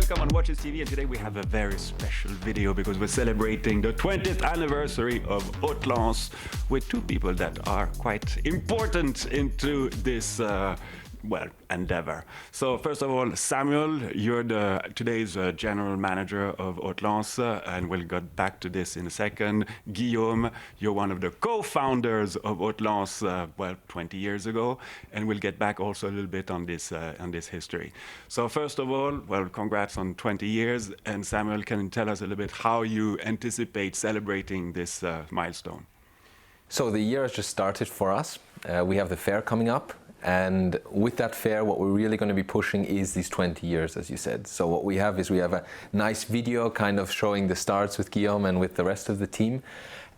welcome on Watches TV, and today we have a very special video because we're celebrating the 20th anniversary of HAUTLENCE with two people that are quite important into this endeavor. So first of all, Samuel, you're today's general manager of HAUTLENCE, and we'll get back to this in a second. Guillaume, you're one of the co-founders of HAUTLENCE, 20 years ago, and we'll get back also a little bit on this history. So first of all, congrats on 20 years, and Samuel, can you tell us a little bit how you anticipate celebrating this milestone? So the year has just started for us. We have the fair coming up. And with that fair, what we're really going to be pushing is these 20 years, as you said. So what we have is we have a nice video kind of showing the starts with Guillaume and with the rest of the team,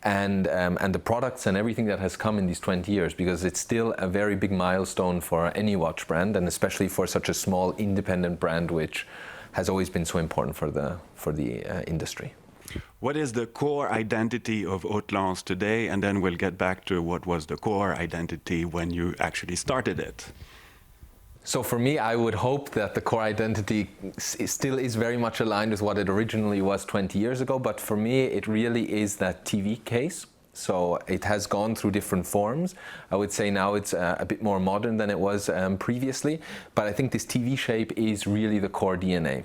and the products and everything that has come in these 20 years, because it's still a very big milestone for any watch brand, and especially for such a small independent brand, which has always been so important for the industry. What is the core identity of HAUTLENCE today? And then we'll get back to what was the core identity when you actually started it. So for me, I would hope that the core identity still is very much aligned with what it originally was 20 years ago. But for me, it really is that TV case. So it has gone through different forms. I would say now it's a bit more modern than it was previously. But I think this TV shape is really the core DNA.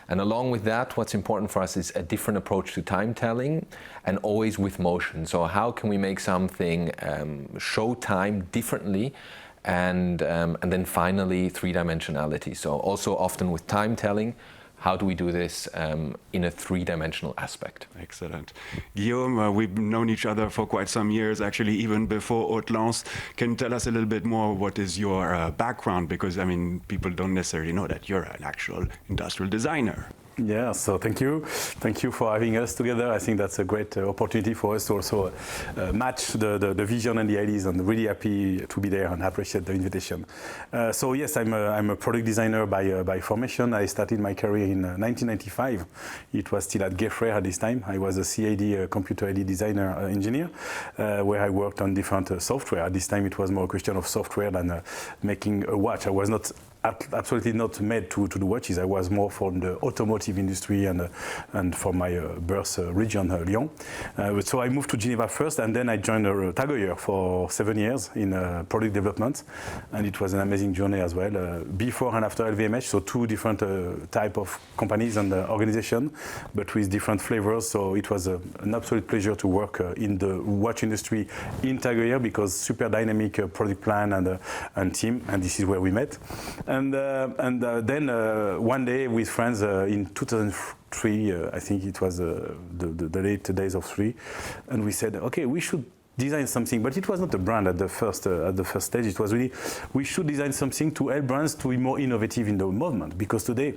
And along with that, what's important for us is a different approach to time telling, and always with motion. So how can we make something show time differently? And then finally, three-dimensionality. So also often with time telling, how do we do this in a three-dimensional aspect? Excellent. Guillaume, we've known each other for quite some years, actually even before HAUTLENCE. Can you tell us a little bit more what is your background? Because, I mean, people don't necessarily know that you're an actual industrial designer. Yeah, so thank you. Thank you for having us together. I think that's a great opportunity for us to also match the vision and the ideas, and really happy to be there and appreciate the invitation. So yes, I'm a product designer by formation. I started my career in 1995. It was still at Geffrey at this time. I was a CAD, computer-aided designer engineer, where I worked on different software. At this time, it was more a question of software than making a watch. I was absolutely not made to do watches. I was more from the automotive industry and from my birth region, Lyon. So I moved to Geneva first, and then I joined TAG Heuer for 7 years in product development, and it was an amazing journey as well. Before and after LVMH, so two different type of companies and organization, but with different flavors. So it was an absolute pleasure to work in the watch industry in TAG Heuer, because super dynamic product plan and team, and this is where we met. And then one day with friends in 2003, I think it was the late days of 3, and we said, okay, we should design something, but it was not a brand at the first stage. It was really, we should design something to help brands to be more innovative in the movement, because today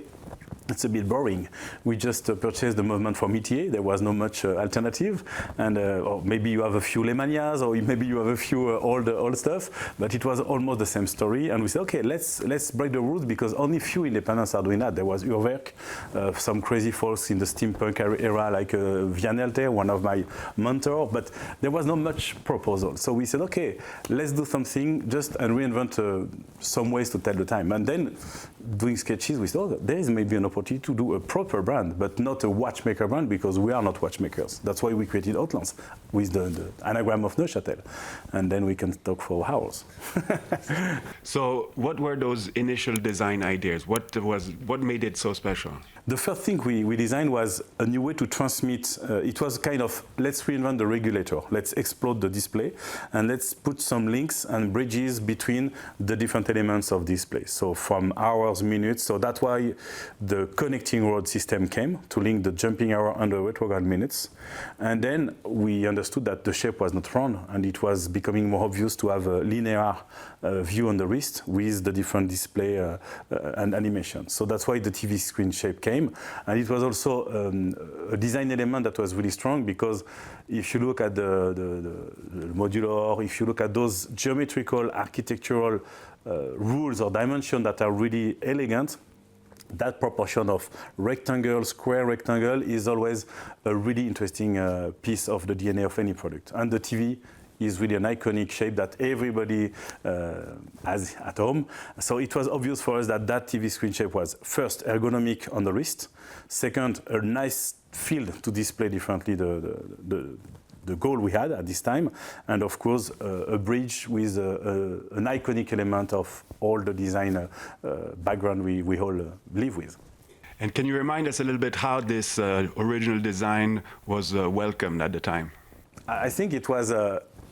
it's a bit boring. We just purchased the movement from ETA. There was no much alternative, and or maybe you have a few Lemanias, or maybe you have a few old stuff. But it was almost the same story, and we said, okay, let's break the rules, because only few independents are doing that. There was Urwerk, some crazy folks in the steampunk era, like Vianelte, one of my mentors, but there was not much proposal. So we said, okay, let's do something just and reinvent some ways to tell the time. And then doing sketches, we said, oh, there is maybe an opportunity to do a proper brand, but not a watchmaker brand, because we are not watchmakers. That's why we created HAUTLENCE with the anagram of Neuchâtel, and then we can talk for hours. So what were those initial design ideas? What made it so special? The first thing we designed was a new way to transmit. It was kind of, let's reinvent the regulator, let's explode the display, and let's put some links and bridges between the different elements of display. So from hours, minutes, so that's why the connecting rod system came to link the jumping hour and the retrograde minutes. And then we understood that the shape was not round, and it was becoming more obvious to have a linear view on the wrist with the different display and animation. So that's why the TV screen shape came. And it was also a design element that was really strong, because if you look at the modular, if you look at those geometrical architectural rules or dimensions that are really elegant, that proportion of rectangle, square rectangle is always a really interesting piece of the DNA of any product. And the TV is really an iconic shape that everybody has at home. So it was obvious for us that that TV screen shape was first ergonomic on the wrist, second a nice field to display differently the goal we had at this time, and of course a bridge with an iconic element of all the design background we all live with. And can you remind us a little bit how this original design was welcomed at the time? I think it was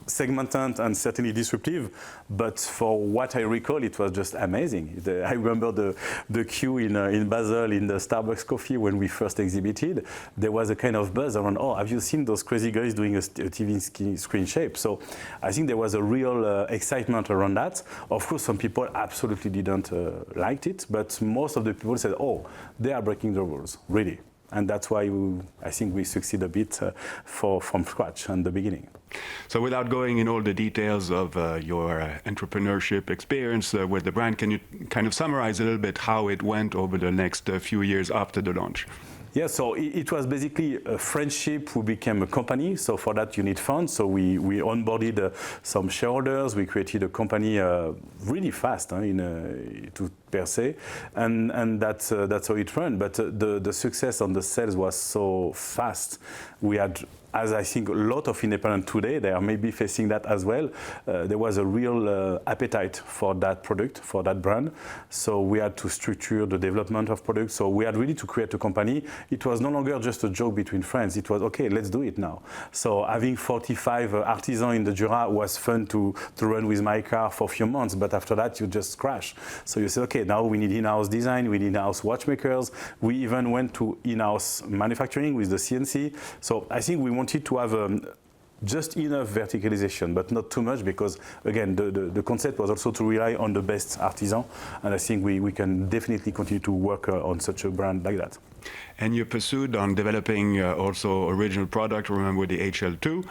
segmented and certainly disruptive, but for what I recall, it was just amazing. I remember the queue in Basel in the Starbucks coffee when we first exhibited. There was a kind of buzz around, oh, have you seen those crazy guys doing a TV screen shape? So I think there was a real excitement around that. Of course, some people absolutely didn't like it, but most of the people said, oh, they are breaking the rules, really. And that's why I think we succeed a bit from scratch in the beginning. So without going in all the details of your entrepreneurship experience with the brand, can you kind of summarize a little bit how it went over the next few years after the launch? Yeah, so it was basically a friendship who became a company. So for that you need funds. So we onboarded some shareholders. We created a company really fast per se, and that's how it ran. But the success on the sales was so fast. We had, as I think a lot of independents today, they are maybe facing that as well. There was a real appetite for that product, for that brand. So we had to structure the development of products. So we had really to create a company. It was no longer just a joke between friends. It was, okay, let's do it now. So having 45 artisans in the Jura was fun to run with my car for a few months, but after that you just crash. So you say, okay, now we need in-house design, we need in-house watchmakers. We even went to in-house manufacturing with the CNC. So I think we wanted to have just enough verticalization, but not too much, because again, the concept was also to rely on the best artisan, and I think we can definitely continue to work on such a brand like that. And you pursued on developing also original product. Remember with the HL2,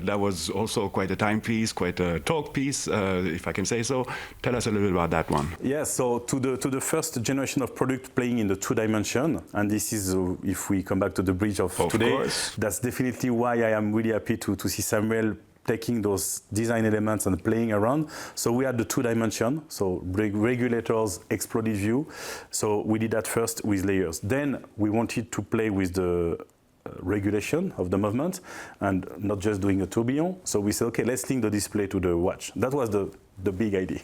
that was also quite a timepiece, quite a talk piece, if I can say so. Tell us a little bit about that one. Yeah, so to the first generation of product playing in the 2-dimension, and this is, if we come back to the bridge of today, course. That's definitely why I am really happy to see Samuel taking those design elements and playing around. So we had the 2-dimension, so regulators, exploded view. So we did that first with layers. Then we wanted to play with the regulation of the movement and not just doing a tourbillon. So we said, okay, let's link the display to the watch. That was the big idea.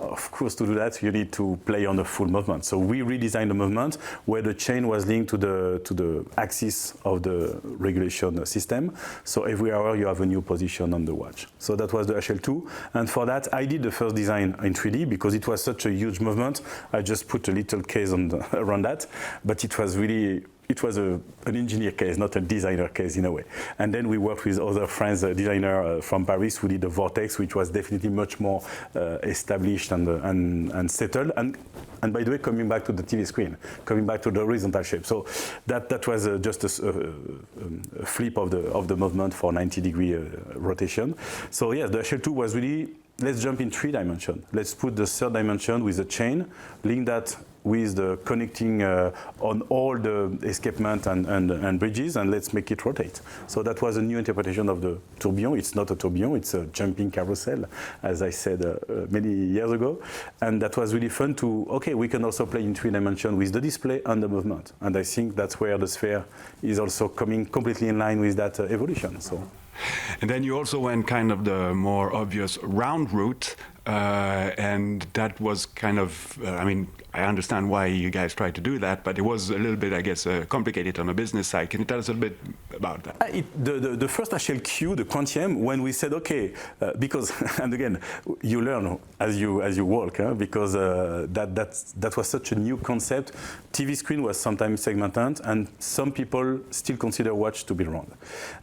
Of course, to do that, you need to play on the full movement. So we redesigned the movement where the chain was linked to the axis of the regulation system. So every hour you have a new position on the watch. So that was the HL2. And for that, I did the first design in 3D because it was such a huge movement. I just put a little case around that, but it was really, it was an engineer case, not a designer case in a way. And then we worked with other friends, a designer from Paris who did the Vortex, which was definitely much more established and settled. And by the way, coming back to the TV screen, coming back to the horizontal shape. So that was just a flip of the movement for 90-degree rotation. So yes, the HL2 was really, let's jump in 3-dimension. Let's put the 3rd dimension with a chain, link that with the connecting on all the escapement and bridges, and let's make it rotate. So that was a new interpretation of the tourbillon. It's not a tourbillon, it's a jumping carousel, as I said many years ago. And that was really fun to, okay, we can also play in 3-dimension with the display and the movement. And I think that's where the sphere is also coming completely in line with that evolution. So. And then you also went kind of the more obvious round route, and that was kind of, I mean, I understand why you guys tried to do that, but it was a little bit, I guess, complicated on the business side. Can you tell us a little bit about that? The first HLQ, the Quantium, when we said, okay, because, and again, you learn as you walk, because that was such a new concept. TV screen was sometimes segmented, and some people still consider watch to be wrong.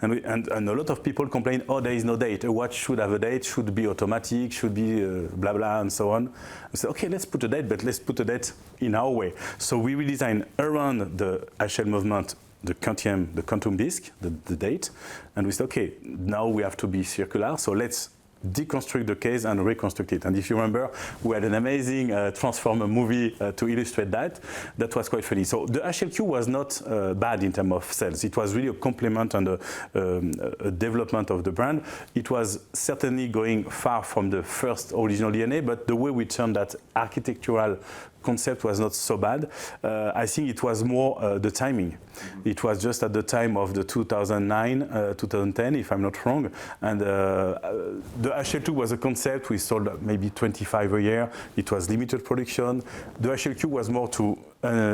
And a lot of people complain, oh, there is no date. A watch should have a date, should be automatic, should be blah, blah, and so on. We said, okay, let's put a date, but let's put a date in our way. So we redesigned around the HL movement, the quantum disk, the date, and we said, okay, now we have to be circular, so let's deconstruct the case and reconstruct it. And if you remember, we had an amazing Transformer movie to illustrate that. That was quite funny. So the HLQ was not bad in terms of sales. It was really a complement and a development of the brand. It was certainly going far from the first original DNA, but the way we turned that architectural concept was not so bad. I think it was more the timing. Mm-hmm. It was just at the time of the 2009, 2010, if I'm not wrong. And the HL2 was a concept. We sold maybe 25 a year. It was limited production. The HLQ was more to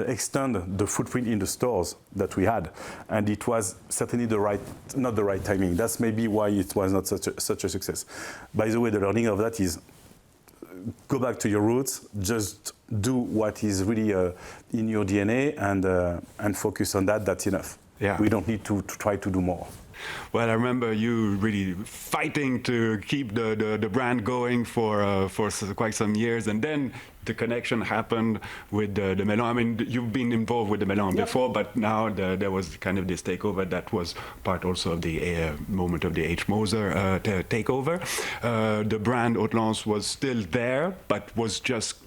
extend the footprint in the stores that we had. And it was certainly not the right timing. That's maybe why it was not such a success. By the way, the learning of that is go back to your roots, just do what is really in your DNA and focus on that. That's enough. Yeah. We don't need to try to do more. Well, I remember you really fighting to keep the brand going for quite some years, and then the connection happened with the Melon. I mean, you've been involved with the Melon before, but now there was kind of this takeover that was part also of the moment of the H. Moser takeover. The brand HAUTLENCE was still there, but was just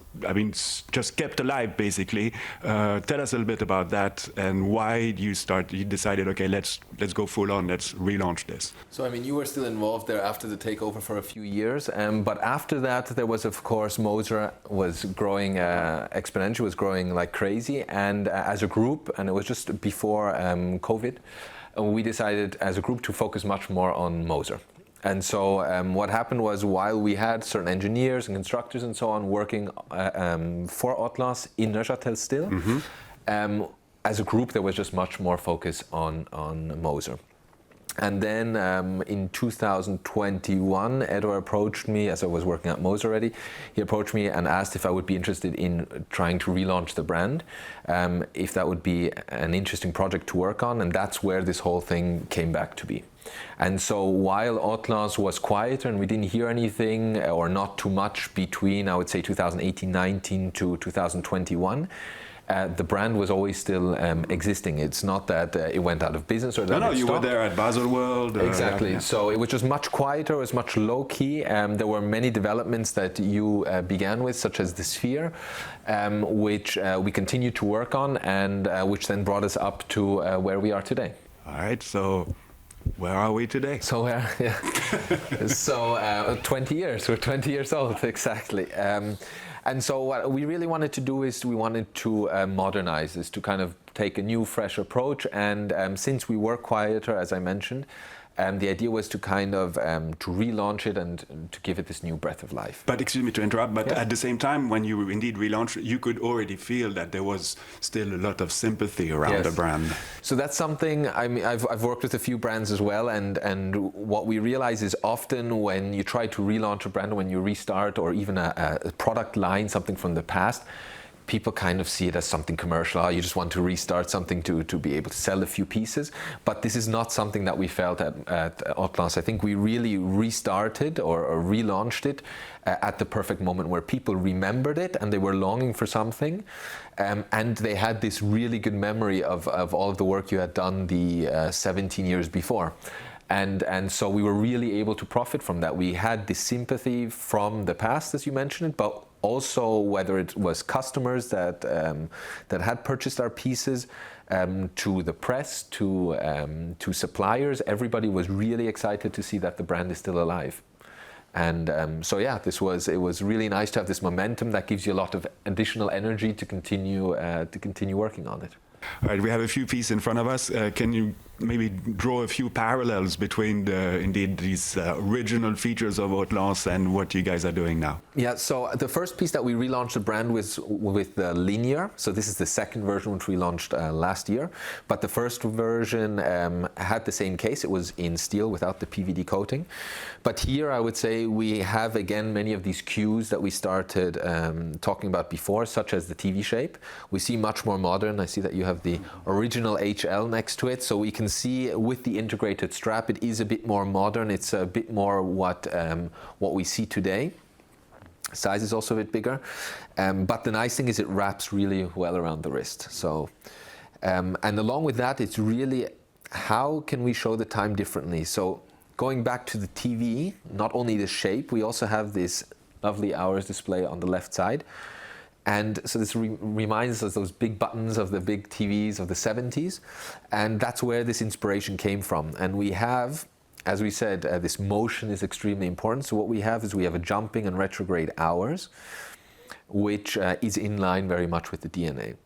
kept alive, basically. Tell us a little bit about that and why you decided, okay, let's go full on, let's relaunch this. So, I mean, you were still involved there after the takeover for a few years, but after that, there was, of course, Moser was growing exponentially, was growing like crazy, and as a group, and it was just before COVID, we decided as a group to focus much more on Moser. And so what happened was, while we had certain engineers and constructors and so on working for HAUTLENCE in Neuchâtel still, as a group there was just much more focus on Moser. And then in 2021, Edouard approached me, as I was working at Moser already, he approached me and asked if I would be interested in trying to relaunch the brand, if that would be an interesting project to work on, and that's where this whole thing came back to be. And so while HAUTLENCE was quieter and we didn't hear anything or not too much between, I would say, 2018-19 to 2021, the brand was always still existing. It's not that it went out of business or that No, it you stopped. were there at Baselworld. Exactly. Yeah. So it was just much quieter, it was much low-key. There were many developments that you began with, such as the Sphere, which we continued to work on and which then brought us up to where we are today. All right, so where are we today? So, 20 years. We're 20 years old, exactly. And so what we really wanted to do is we wanted to modernize this, to kind of take a new, fresh approach. And since we were quieter, as I mentioned, the idea was to kind of to relaunch it and to give it this new breath of life. But excuse me to interrupt, but at the same time, when you indeed relaunched, you could already feel that there was still a lot of sympathy around the brand. So that's something, I mean, I've worked with a few brands as well, and what we realize is often when you try to relaunch a brand, when you restart or even a product line, something from the past, people kind of see it as something commercial. You just want to restart something to be able to sell a few pieces. But this is not something that we felt at HAUTLENCE. I think we really restarted or relaunched it at the perfect moment where people remembered it and they were longing for something. And they had this really good memory of all of the work you had done the 17 years before. And so we were really able to profit from that. We had this sympathy from the past, as you mentioned, but also whether it was customers that had purchased our pieces, to the press, to suppliers, everybody was really excited to see that the brand is still alive. And so yeah, it was really nice to have this momentum that gives you a lot of additional energy to continue working on it. All right, we have a few pieces in front of us. Can you maybe draw a few parallels between indeed these original features of HAUTLENCE and what you guys are doing now? Yeah, so the first piece that we relaunched the brand with the Linear. So this is the second version which we launched last year. But the first version had the same case. It was in steel without the PVD coating. But here I would say we have again many of these cues that we started talking about before, such as the TV shape. We see much more modern. I see that you have the original HL next to it. So we can see with the integrated strap, it is a bit more modern. It's a bit more what we see today. Size is also a bit bigger, but the nice thing is it wraps really well around the wrist. So, and along with that, it's really how can we show the time differently. So going back to the TV, not only the shape, we also have this lovely hours display on the left side. And so this reminds us of those big buttons of the big TVs of the 70s. And that's where this inspiration came from. And we have, as we said, this motion is extremely important. So what we have is we have a jumping and retrograde hours, which is in line very much with the DNA.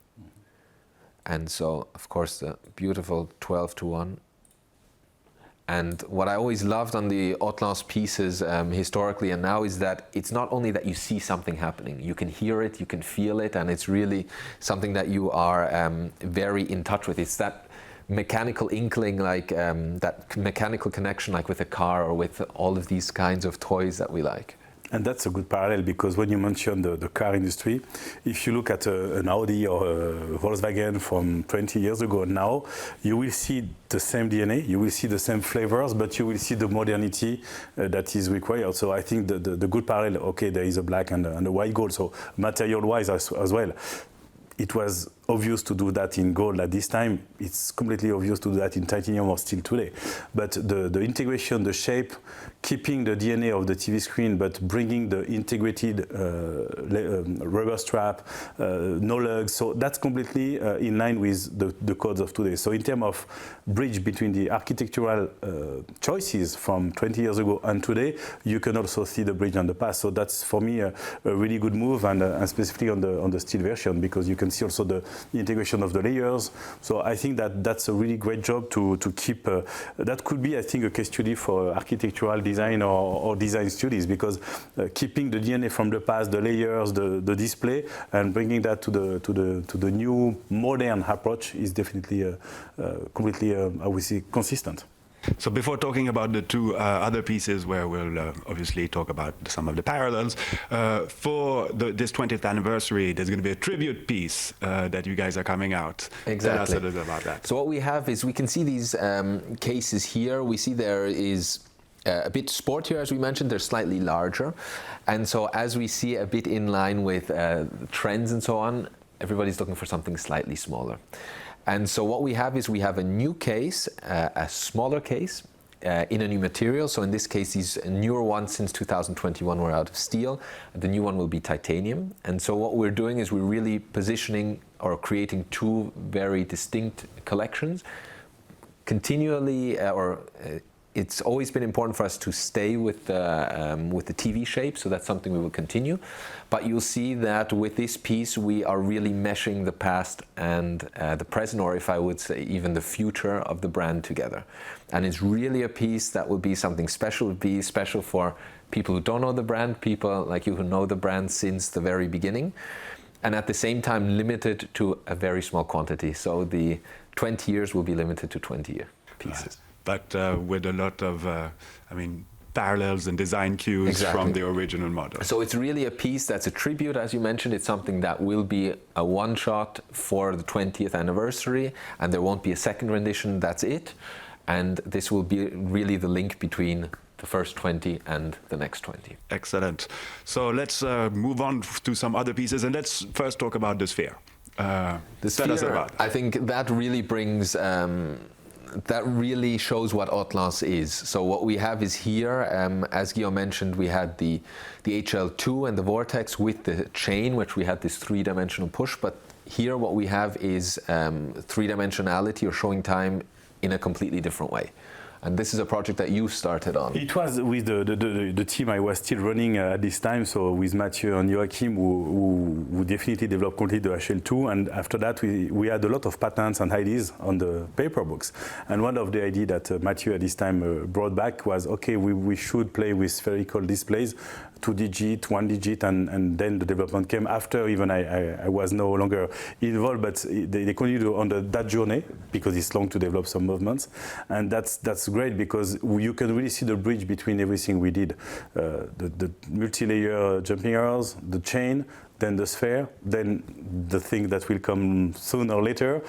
And so, of course, the beautiful 12:1. And what I always loved on the HAUTLENCE pieces historically and now is that it's not only that you see something happening, you can hear it, you can feel it, and it's really something that you are very in touch with. It's that mechanical inkling, like that mechanical connection, like with a car or with all of these kinds of toys that we like. And that's a good parallel, because when you mention the car industry, if you look at an Audi or a Volkswagen from 20 years ago now, you will see the same DNA, you will see the same flavors, but you will see the modernity that is required. So I think the good parallel, okay, there is a black and a white gold, so material-wise as well. It was obvious to do that in gold at this time. It's completely obvious to do that in titanium or steel today. But the integration, the shape, keeping the DNA of the TV screen, but bringing the integrated rubber strap, no lugs. So that's completely in line with the codes of today. So in terms of bridge between the architectural choices from 20 years ago and today, you can also see the bridge on the past. So that's for me a really good move, and specifically on the steel version, because you can see also the integration of the layers. So I think that's a really great job to keep. That could be, I think, a case study for architectural design or design studies, because keeping the DNA from the past, the layers, the display, and bringing that to the new modern approach is definitely completely, I would say, consistent. So before talking about the two other pieces, where we'll obviously talk about some of the parallels, for this 20th anniversary, there's going to be a tribute piece that you guys are coming out. Exactly. Tell us a little bit about that. So what we have is, we can see these cases here. We see there is a bit sportier, as we mentioned. They're slightly larger. And so as we see a bit in line with trends and so on, everybody's looking for something slightly smaller. And so what we have is we have a new case, a smaller case, in a new material. So in this case, these newer ones since 2021 were out of steel. The new one will be titanium. And so what we're doing is we're really positioning or creating two very distinct collections. Continually, it's always been important for us to stay with the TV shape, so that's something we will continue. But you'll see that with this piece, we are really meshing the past and the present, or if I would say even the future of the brand together. And it's really a piece that will be something special. It will be special for people who don't know the brand, people like you who know the brand since the very beginning, and at the same time limited to a very small quantity. So the 20 years will be limited to 20 pieces. Right. But with a lot of, parallels and design cues from the original model. So it's really a piece that's a tribute, as you mentioned. It's something that will be a one-shot for the 20th anniversary, and there won't be a second rendition. That's it. And this will be really the link between the first 20 and the next 20. Excellent. So let's move on to some other pieces, and let's first talk about the sphere. The Tell us about it. I think that really brings that really shows what HAUTLENCE is. So what we have is here, as Guillaume mentioned, we had the HL2 and the Vortex with the chain, which we had this three-dimensional push. But here what we have is three-dimensionality, or showing time in a completely different way. And this is a project that you started on. It was with the team I was still running at this time, so with Mathieu and Joachim, who definitely developed completely the HL2. And after that, we had a lot of patents and ideas on the paper books. And one of the ideas that Mathieu at this time brought back was, okay, we should play with spherical displays, 2-digit, 1-digit, and then the development came after even I was no longer involved, but they continued on that journey, because it's long to develop some movements. And that's great, because you can really see the bridge between everything we did. The multi-layer jumping arrows, the chain, then the sphere, then the thing that will come sooner or later.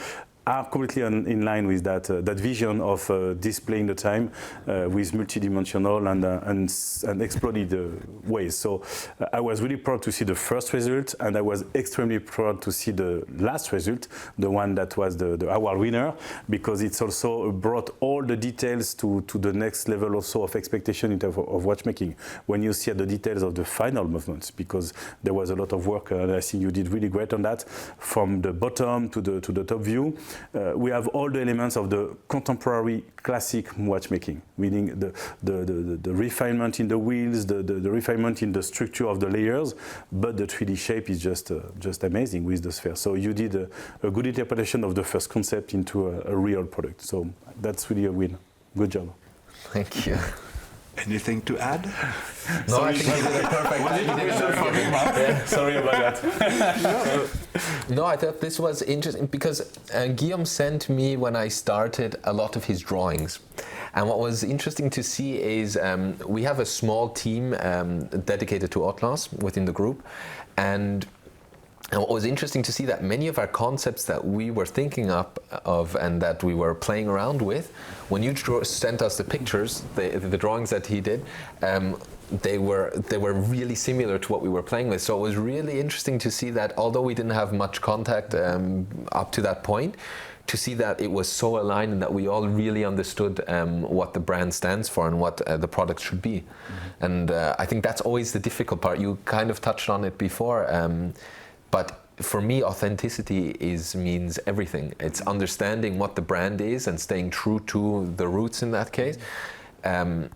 are completely in line with that vision of displaying the time with multidimensional and exploded ways. So I was really proud to see the first result, and I was extremely proud to see the last result, the one that was the award winner, because it's also brought all the details to the next level also of expectation in terms of watchmaking. When you see the details of the final movements, because there was a lot of work, and I think you did really great on that, from the bottom to the top view. We have all the elements of the contemporary classic watchmaking, meaning the refinement in the wheels, the refinement in the structure of the layers, but the 3D shape is just amazing with the sphere. So you did a good interpretation of the first concept into a real product. So that's really a win. Good job. Thank you. Anything to add? No, I think you did a perfect. Sorry about that. No, I thought this was interesting because Guillaume sent me, when I started, a lot of his drawings. And what was interesting to see is we have a small team dedicated to HAUTLENCE within the group. And what was interesting to see that many of our concepts that we were thinking of and that we were playing around with, when you sent us the pictures, the drawings that he did, they were really similar to what we were playing with. So it was really interesting to see that, although we didn't have much contact up to that point, to see that it was so aligned and that we all really understood what the brand stands for and what the product should be. Mm-hmm. And I think that's always the difficult part. You kind of touched on it before. But for me, authenticity means everything. It's understanding what the brand is and staying true to the roots in that case. And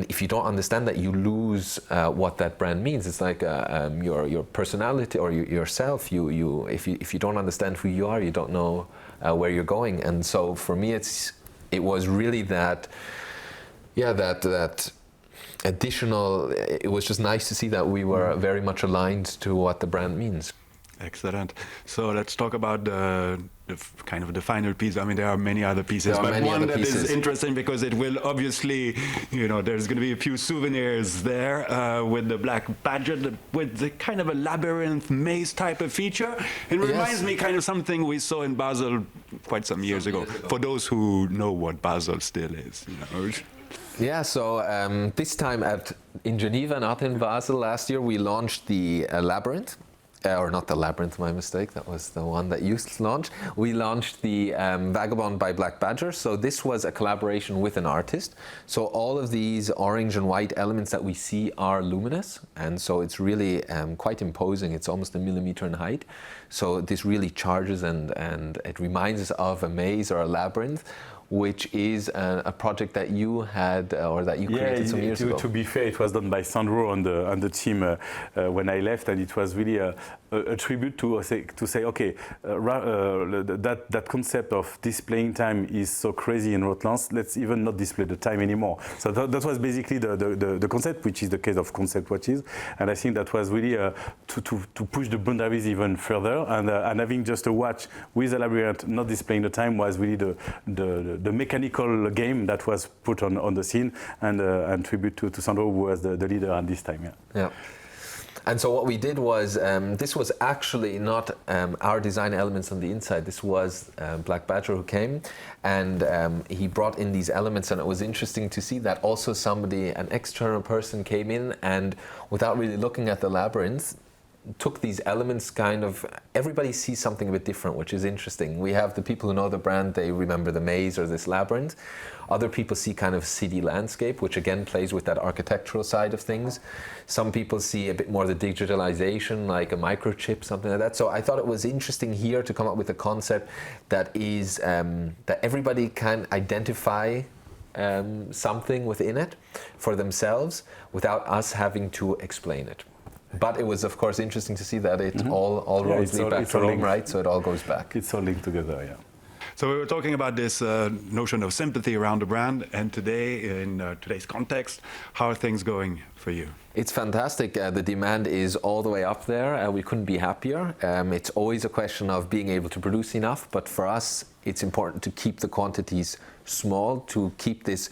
if you don't understand that, you lose what that brand means. It's like your personality or yourself. If you don't understand who you are, you don't know where you're going. And so for me, it was really that additional. It was just nice to see that we were very much aligned to what the brand means. Excellent. So let's talk about the kind of the final piece. I mean, there are many other pieces, but one that is interesting because it will obviously, there's going to be a few souvenirs there with the black badger, with the kind of a labyrinth maze type of feature. It reminds me kind of something we saw in Basel quite some years ago. For those who know what Basel still is, Yeah, so this time in Geneva, not in Basel, last year we launched the Labyrinth. Or not the Labyrinth, my mistake, that was the one that you launched. We launched the Vagabond by Black Badger. So this was a collaboration with an artist. So all of these orange and white elements that we see are luminous. And so it's really quite imposing. It's almost a millimeter in height. So this really charges and it reminds us of a maze or a labyrinth, which is a project that you had or that you created some years ago. To be fair, it was done by Sandro on the team when I left, and it was really a tribute to say, okay, that concept of displaying time is so crazy in HAUTLENCE. Let's even not display the time anymore. So that was basically the concept, which is the case of concept watches, and I think that was really to push the boundaries even further, and having just a watch with a labyrinth not displaying the time was really the mechanical game that was put on the scene, and tribute to Sandro, who was the leader at this time. Yeah. And so what we did was, this was actually not our design elements on the inside. This was Black Badger who came, and he brought in these elements, and it was interesting to see that also an external person came in and, without really looking at the labyrinth, took these elements everybody sees something a bit different, which is interesting. We have the people who know the brand, they remember the maze or this labyrinth. Other people see kind of city landscape, which again plays with that architectural side of things. Some people see a bit more the digitalization, like a microchip, something like that. So I thought it was interesting here to come up with a concept that is, that everybody can identify something within it for themselves without us having to explain it. But it was, of course, interesting to see that all roads lead back to Rome, right? So it all goes back. It's all linked together, yeah. So we were talking about this notion of sympathy around the brand, and today, in today's context, how are things going for you? It's fantastic. The demand is all the way up there. We couldn't be happier. It's always a question of being able to produce enough, but for us, it's important to keep the quantities small, to keep this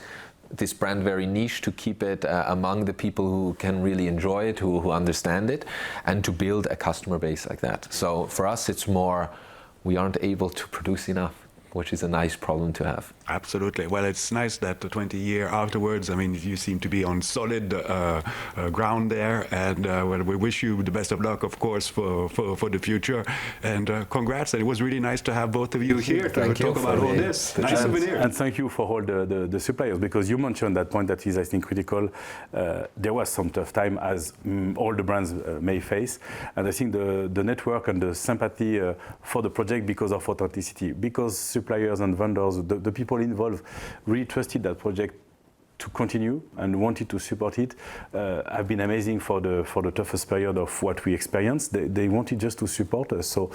brand very niche, to keep it among the people who can really enjoy it, who understand it, and to build a customer base like that. So for us, it's more, we aren't able to produce enough. which is a nice problem to have. Absolutely. Well, it's nice that 20 years afterwards, I mean, you seem to be on solid ground there. And well, we wish you the best of luck, of course, for the future. And congrats. And it was really nice to have both of you here to talk about all this. Nice souvenir. And thank you for all the suppliers, because you mentioned that point that is, I think, critical. There was some tough time, as all the brands may face. And I think the network and the sympathy for the project because of authenticity, because suppliers and vendors, the people involved really trusted that project to continue and wanted to support it, have been amazing for the toughest period of what we experienced. They wanted just to support us. So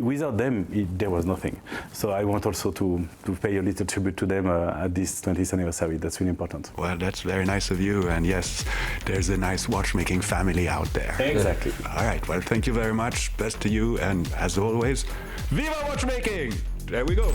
without them, there was nothing. So I want also to pay a little tribute to them at this 20th anniversary. That's really important. Well, that's very nice of you. And yes, there's a nice watchmaking family out there. Exactly. All right. Well, thank you very much. Best to you. And as always, Viva Watchmaking! There we go.